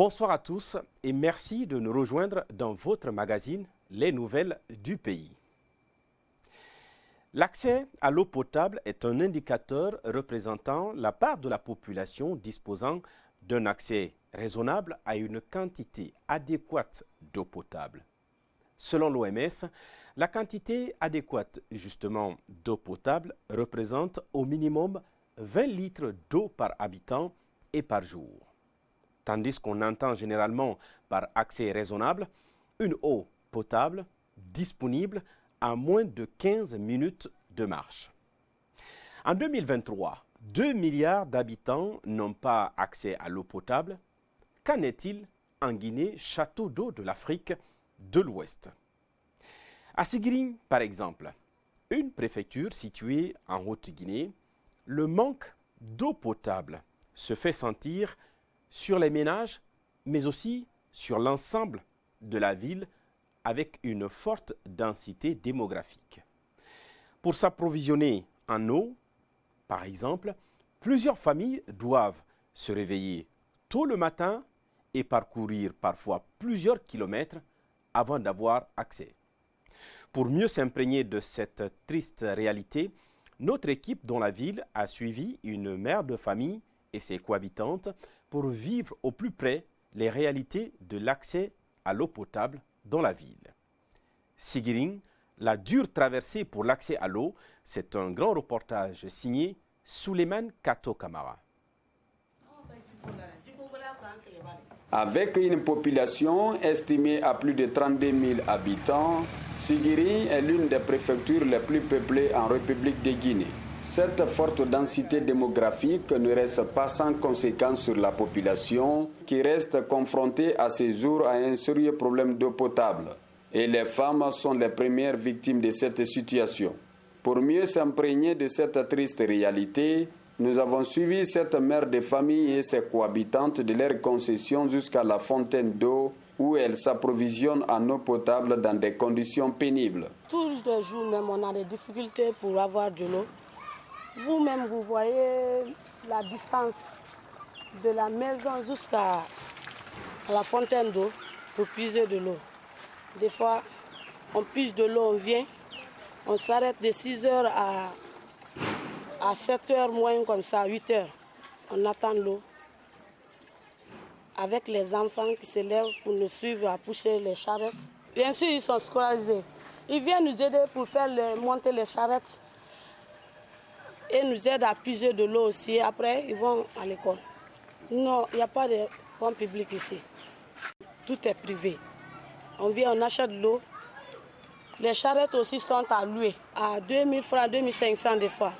Bonsoir à tous et merci de nous rejoindre dans votre magazine Les Nouvelles du Pays. L'accès à l'eau potable est un indicateur représentant la part de la population disposant d'un accès raisonnable à une quantité adéquate d'eau potable. Selon l'OMS, la quantité adéquate justement d'eau potable représente au minimum 20 litres d'eau par habitant et par jour. Tandis qu'on entend généralement par accès raisonnable une eau potable disponible à moins de 15 minutes de marche. En 2023, 2 milliards d'habitants n'ont pas accès à l'eau potable. Qu'en est-il en Guinée, château d'eau de l'Afrique de l'Ouest? À Sigiri, par exemple, une préfecture située en Haute-Guinée, le manque d'eau potable se fait sentir sur les ménages, mais aussi sur l'ensemble de la ville avec une forte densité démographique. Pour s'approvisionner en eau, par exemple, plusieurs familles doivent se réveiller tôt le matin et parcourir parfois plusieurs kilomètres avant d'avoir accès. Pour mieux s'imprégner de cette triste réalité, notre équipe dans la ville a suivi une mère de famille et ses cohabitantes pour vivre au plus près les réalités de l'accès à l'eau potable dans la ville. Sigiri, la dure traversée pour l'accès à l'eau, c'est un grand reportage signé Souleymane Kato Kamara. Avec une population estimée à plus de 32 000 habitants, Sigiri est l'une des préfectures les plus peuplées en République de Guinée. Cette forte densité démographique ne reste pas sans conséquences sur la population qui reste confrontée à ces jours à un sérieux problème d'eau potable. Et les femmes sont les premières victimes de cette situation. Pour mieux s'imprégner de cette triste réalité, nous avons suivi cette mère de famille et ses cohabitantes de leur concession jusqu'à la fontaine d'eau où elles s'approvisionnent en eau potable dans des conditions pénibles. Tous les jours même, on a des difficultés pour avoir de l'eau. Vous-même, vous voyez la distance de la maison jusqu'à la fontaine d'eau pour puiser de l'eau. Des fois, on pige de l'eau, on vient, on s'arrête de 6 heures à 7 heures moins comme ça, 8 heures. On attend l'eau. Avec les enfants qui se lèvent pour nous suivre à pousser les charrettes. Bien sûr, ils sont scolarisés. Ils viennent nous aider pour faire monter les charrettes. Et nous aident à puiser de l'eau aussi. Après, ils vont à l'école. Non, il n'y a pas de pompe publique ici. Tout est privé. On vient, on achète de l'eau. Les charrettes aussi sont à louer. À 2000 francs, 2500 des fois.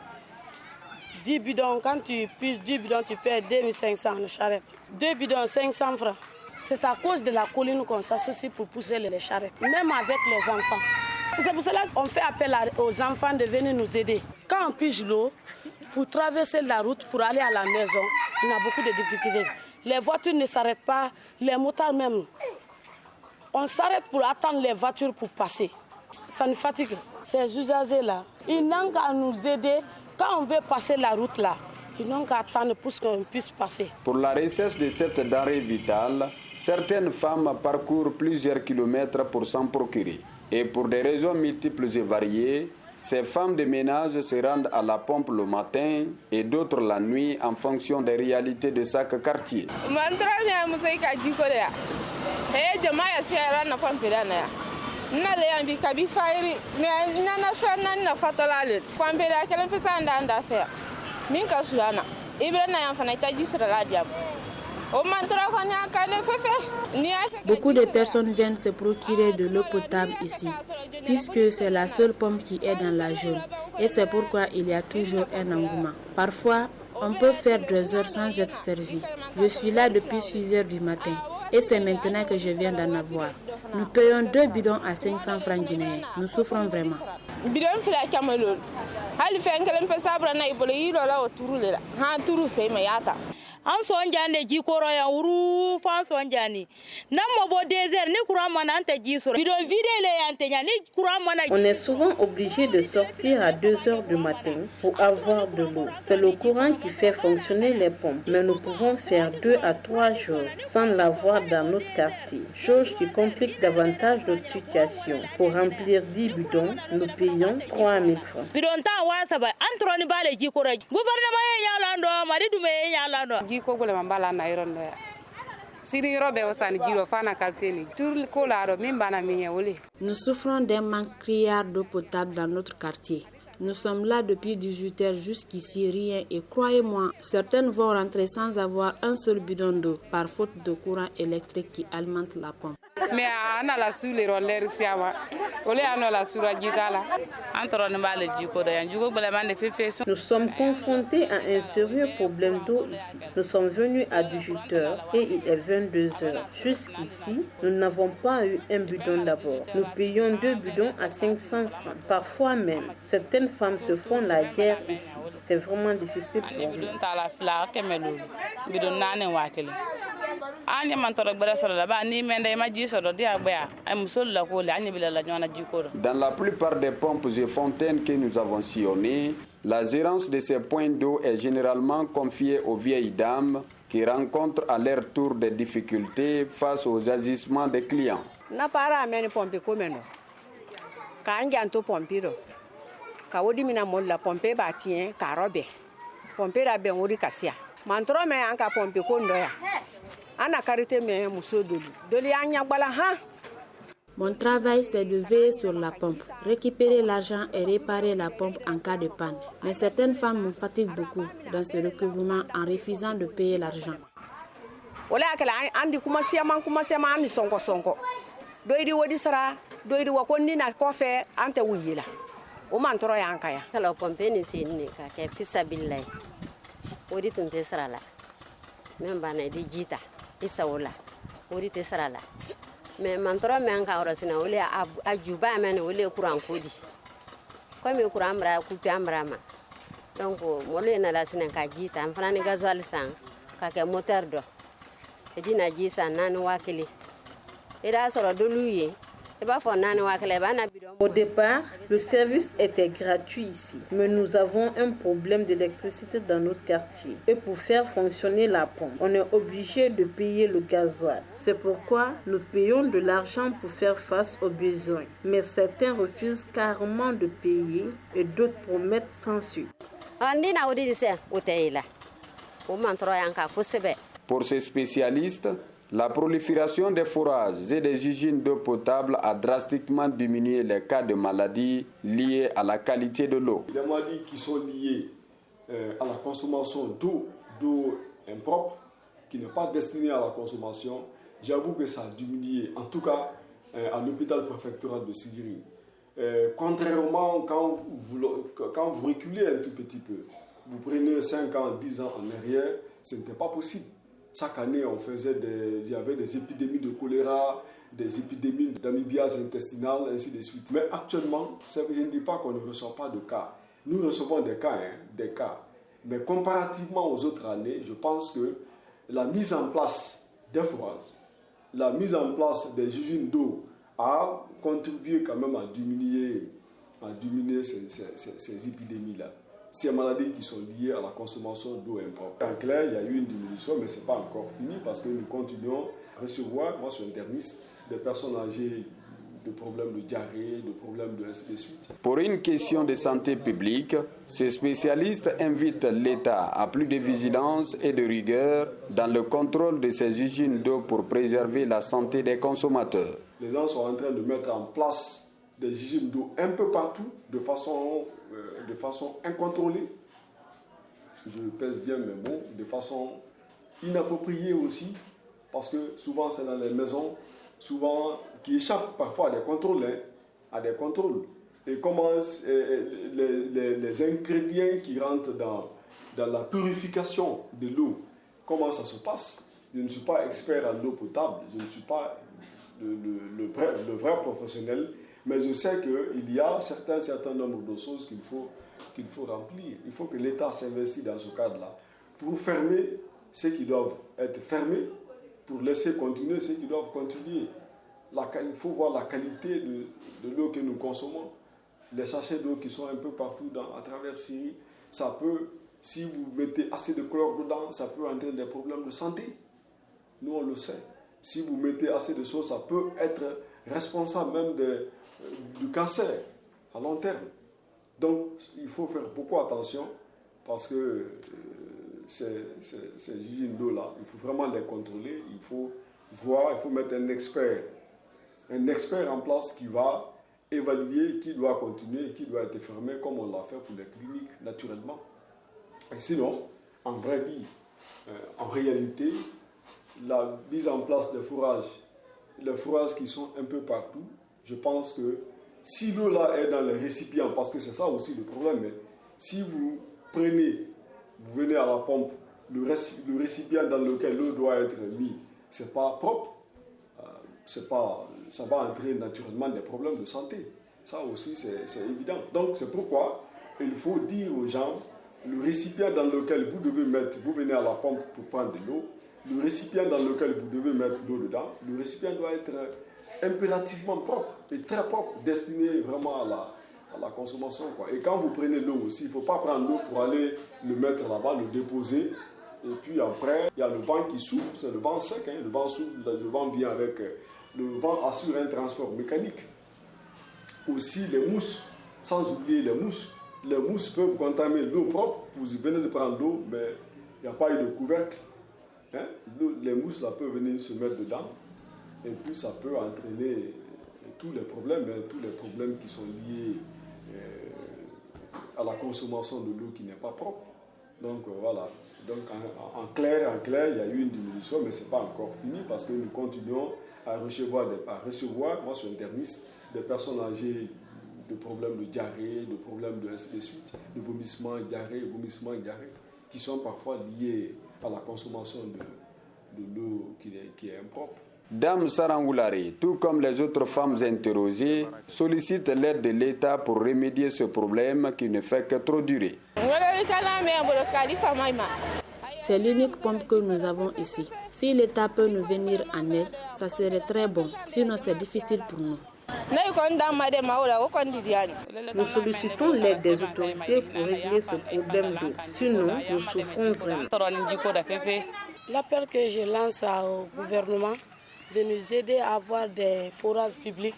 10 bidons, quand tu puisses 10 bidons, tu paies 2500 en charrette. 2 bidons, 500 francs. C'est à cause de la colline qu'on s'associe pour pousser les charrettes. Même avec les enfants. C'est pour cela qu'on fait appel aux enfants de venir nous aider. Quand on pige l'eau, pour traverser la route, pour aller à la maison, on a beaucoup de difficultés. Les voitures ne s'arrêtent pas, les motards même. On s'arrête pour attendre les voitures pour passer. Ça nous fatigue. Ces usagers-là, ils n'ont qu'à nous aider. Quand on veut passer la route là, ils n'ont qu'à attendre pour qu'on puisse passer. Pour la recherche de cette denrée vitale, certaines femmes parcourent plusieurs kilomètres pour s'en procurer. Et pour des raisons multiples et variées, ces femmes de ménage se rendent à la pompe le matin et d'autres la nuit en fonction des réalités de chaque quartier. Beaucoup de personnes viennent se procurer de l'eau potable ici, puisque c'est la seule pompe qui est dans la zone. Et c'est pourquoi il y a toujours un engouement. Parfois, on peut faire 2 heures sans être servi. Je suis là depuis 6 heures du matin et c'est maintenant que je viens d'en avoir. Nous payons 2 bidons à 500 francs guinéens. Nous souffrons vraiment. On est souvent obligé de sortir à 2 heures du matin pour avoir de l'eau. C'est le courant qui fait fonctionner les pompes, mais nous pouvons faire 2 à 3 jours sans l'avoir dans notre quartier, chose qui complique davantage notre situation. Pour remplir 10 bidons, nous payons 3 000 francs. Nous souffrons d'un manque criard d'eau potable dans notre quartier. Nous sommes là depuis 18h jusqu'ici, rien, et croyez-moi, certaines vont rentrer sans avoir un seul bidon d'eau par faute de courant électrique qui alimente la pompe. Nous sommes confrontés à un sérieux problème d'eau ici. Nous sommes venus à 18h et il est 22h. Jusqu'ici, nous n'avons pas eu un bidon d'abord. Nous payons 2 bidons à 500 francs. Parfois même, certaines femmes se font la guerre ici. C'est vraiment difficile pour nous. Dans la plupart des pompes et fontaines que nous avons sillonnées, la gérance de ces points d'eau est généralement confiée aux vieilles dames qui rencontrent à leur tour des difficultés face aux agissements des clients. Mon travail, c'est de veiller sur la pompe, récupérer l'argent et réparer la pompe en cas de panne. Mais certaines femmes me fatiguent beaucoup dans ce recouvrement en refusant de payer l'argent. Mais mantoro men ka orosina ole ajuba men ole kuran kodi ko me kuran bra ku piambra ma donc mole na la sinen ka jita am fana ni gasoil sang ka ke moteur do e dina jisa nan wakili e da soro do luye e ba fo nan wakile ba na bidon. Au départ, le service était gratuit ici, mais nous avons un problème d'électricité dans notre quartier. Et pour faire fonctionner la pompe, on est obligé de payer le gasoil. C'est pourquoi nous payons de l'argent pour faire face aux besoins. Mais certains refusent carrément de payer et d'autres promettent sans suite. Pour ces spécialistes, la prolifération des forages et des usines d'eau potable a drastiquement diminué les cas de maladies liées à la qualité de l'eau. Les maladies qui sont liées à la consommation d'eau impropre, qui n'est pas destinée à la consommation, j'avoue que ça a diminué, en tout cas à l'hôpital préfectoral de Sigiri. Contrairement, quand vous reculez un tout petit peu, vous prenez 5 ans, 10 ans en arrière, ce n'était pas possible. Chaque année, il y avait des épidémies de choléra, des épidémies d'amibiase intestinale, ainsi de suite. Mais actuellement, je ne dis pas qu'on ne reçoit pas de cas. Nous recevons des cas. Mais comparativement aux autres années, je pense que la mise en place des forages, la mise en place des usines d'eau a contribué quand même à diminuer ces épidémies-là. Ces maladies qui sont liées à la consommation d'eau impropre. En clair, il y a eu une diminution, mais ce n'est pas encore fini parce que nous continuons à recevoir, moi je suis interniste, des personnes âgées de problèmes de diarrhée, de problèmes de ainsi de suite. Pour une question de santé publique, ces spécialistes invitent l'État à plus de vigilance et de rigueur dans le contrôle de ces usines d'eau pour préserver la santé des consommateurs. Les gens sont en train de mettre en place des usines d'eau un peu partout de façon incontrôlée, je pèse bien mes mots, de façon inappropriée aussi, parce que souvent c'est dans les maisons, souvent qui échappent parfois à des contrôles. Et comment les ingrédients qui rentrent dans la purification de l'eau, comment ça se passe? Je ne suis pas expert en eau potable, je ne suis pas le vrai professionnel, mais je sais qu'il y a un certain nombre de choses qu'il faut remplir. Il faut que l'État s'investisse dans ce cadre-là pour fermer ceux qui doivent être fermés pour laisser continuer ceux qui doivent continuer. Il faut voir la qualité de l'eau que nous consommons. Les sachets d'eau qui sont un peu partout à travers Syrie, ça peut, si vous mettez assez de chlore dedans, ça peut entraîner des problèmes de santé. Nous, on le sait. Si vous mettez assez de choses, ça peut être responsable même du cancer à long terme. Donc, il faut faire beaucoup attention parce que ces usines d'eau-là, il faut vraiment les contrôler. Il faut voir, il faut mettre un expert en place qui va évaluer qui doit continuer et qui doit être fermé comme on l'a fait pour les cliniques naturellement. Et sinon, en réalité, la mise en place des fourrages, les fourrages qui sont un peu partout, je pense que si l'eau là est dans les récipients, parce que c'est ça aussi le problème, si vous venez à la pompe, le récipient dans lequel l'eau doit être mise, c'est pas propre, ça va entraîner naturellement des problèmes de santé. Ça aussi, c'est évident. Donc, c'est pourquoi il faut dire aux gens, le récipient dans lequel vous devez mettre, vous venez à la pompe pour prendre de l'eau, le récipient dans lequel vous devez mettre l'eau dedans, le récipient doit être impérativement propre et très propre, destiné vraiment à la consommation, quoi. Et quand vous prenez l'eau aussi, il ne faut pas prendre l'eau pour aller le mettre là-bas, le déposer. Et puis après, il y a le vent qui souffle, c'est le vent sec, le vent souffle, le vent vient avec... Le vent assure un transport mécanique. Aussi les mousses, sans oublier les mousses. Les mousses peuvent contaminer l'eau propre. Vous venez de prendre l'eau, mais il n'y a pas eu de couvercle. Les mousses là, peuvent venir se mettre dedans. Et puis ça peut entraîner tous les problèmes qui sont liés à la consommation de l'eau qui n'est pas propre. Donc voilà. Donc en clair, il y a eu une diminution, mais ce n'est pas encore fini parce que nous continuons à recevoir, moi je suis interniste, des personnes âgées de problèmes de diarrhée, de problèmes de ainsi de suite, de vomissements, diarrhée, qui sont parfois liés à la consommation de l'eau qui est impropre. Dame Sarangoulari, tout comme les autres femmes interrogées, sollicite l'aide de l'État pour remédier ce problème qui ne fait que trop durer. C'est l'unique pompe que nous avons ici. Si l'État peut nous venir en aide, ça serait très bon. Sinon, c'est difficile pour nous. Nous sollicitons l'aide des autorités pour régler ce problème d'eau. Sinon, nous souffrons vraiment. L'appel que je lance au gouvernement de nous aider à avoir des forages publics,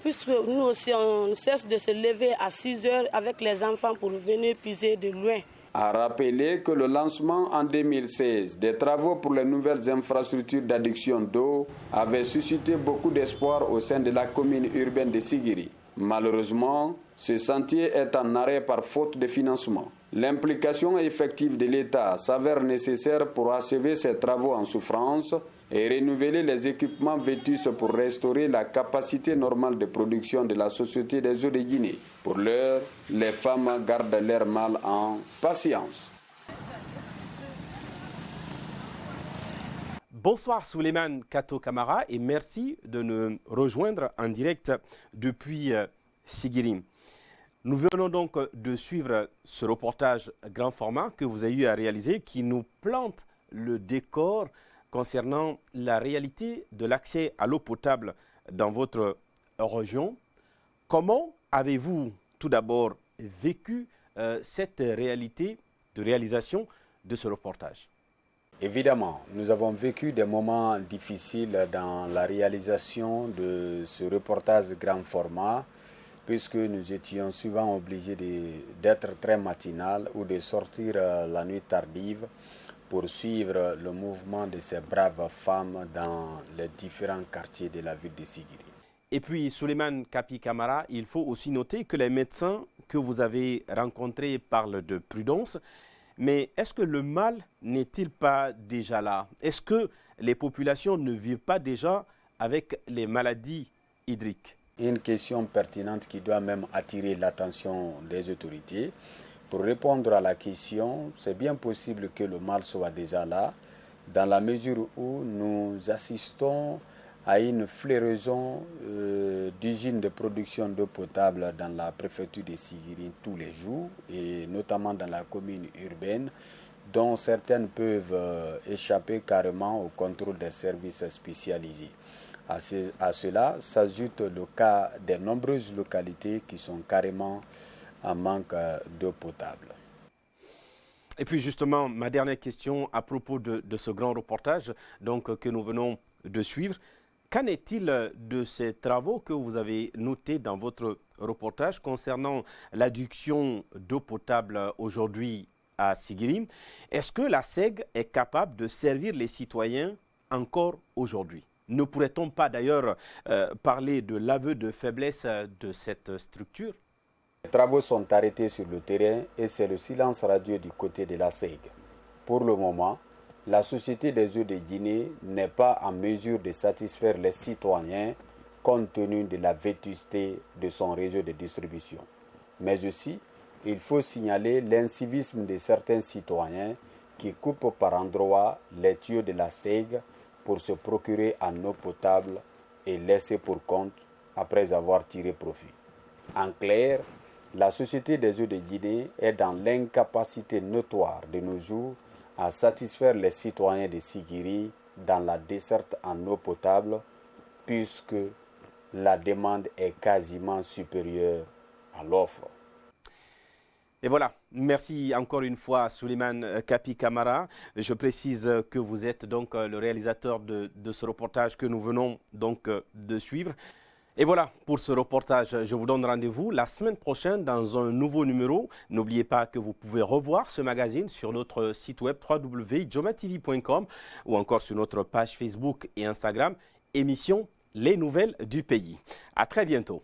puisque nous aussi, on cesse de se lever à 6 heures avec les enfants pour venir puiser de loin. A rappelé que le lancement en 2016 des travaux pour les nouvelles infrastructures d'adduction d'eau avait suscité beaucoup d'espoir au sein de la commune urbaine de Sigiri. Malheureusement, ce chantier est en arrêt par faute de financement. L'implication effective de l'État s'avère nécessaire pour achever ces travaux en souffrance et renouveler les équipements vétustes pour restaurer la capacité normale de production de la Société des eaux de Guinée. Pour l'heure, les femmes gardent leur mal en patience. Bonsoir Souleymane Kato Kamara et merci de nous rejoindre en direct depuis Sigiri. Nous venons donc de suivre ce reportage grand format que vous avez eu à réaliser qui nous plante le décor concernant la réalité de l'accès à l'eau potable dans votre région. Comment avez-vous tout d'abord vécu cette réalité de réalisation de ce reportage? Évidemment, nous avons vécu des moments difficiles dans la réalisation de ce reportage grand format, puisque nous étions souvent obligés d'être très matinal ou de sortir la nuit tardive pour suivre le mouvement de ces braves femmes dans les différents quartiers de la ville de Sigiri. Et puis, Souleymane Kapi Kamara, il faut aussi noter que les médecins que vous avez rencontrés parlent de prudence. Mais est-ce que le mal n'est-il pas déjà là? Est-ce que les populations ne vivent pas déjà avec les maladies hydriques? Une question pertinente qui doit même attirer l'attention des autorités. Pour répondre à la question, c'est bien possible que le mal soit déjà là, dans la mesure où nous assistons à une floraison d'usines de production d'eau potable dans la préfecture de Sigiri tous les jours, et notamment dans la commune urbaine, dont certaines peuvent échapper carrément au contrôle des services spécialisés. À cela s'ajoute le cas des nombreuses localités qui sont carrément en manque d'eau potable. Et puis justement, ma dernière question à propos de ce grand reportage que nous venons de suivre. Qu'en est-il de ces travaux que vous avez notés dans votre reportage concernant l'adduction d'eau potable aujourd'hui à Sigiri? Est-ce que la SEG est capable de servir les citoyens encore aujourd'hui? Ne pourrait-on pas d'ailleurs parler de l'aveu de faiblesse de cette structure? Les travaux sont arrêtés sur le terrain et c'est le silence radio du côté de la SEG. Pour le moment, la Société des eaux de Guinée n'est pas en mesure de satisfaire les citoyens compte tenu de la vétusté de son réseau de distribution. Mais aussi, il faut signaler l'incivisme de certains citoyens qui coupent par endroits les tuyaux de la SEG pour se procurer en eau potable et laisser pour compte après avoir tiré profit. En clair, la Société des eaux de Guinée est dans l'incapacité notoire de nos jours à satisfaire les citoyens de Sigiri dans la desserte en eau potable puisque la demande est quasiment supérieure à l'offre. Et voilà, merci encore une fois Souleymane Kapi Camara. Je précise que vous êtes donc le réalisateur de ce reportage que nous venons donc de suivre. Et voilà pour ce reportage. Je vous donne rendez-vous la semaine prochaine dans un nouveau numéro. N'oubliez pas que vous pouvez revoir ce magazine sur notre site web www.idjomatv.com ou encore sur notre page Facebook et Instagram, émission Les Nouvelles du Pays. À très bientôt.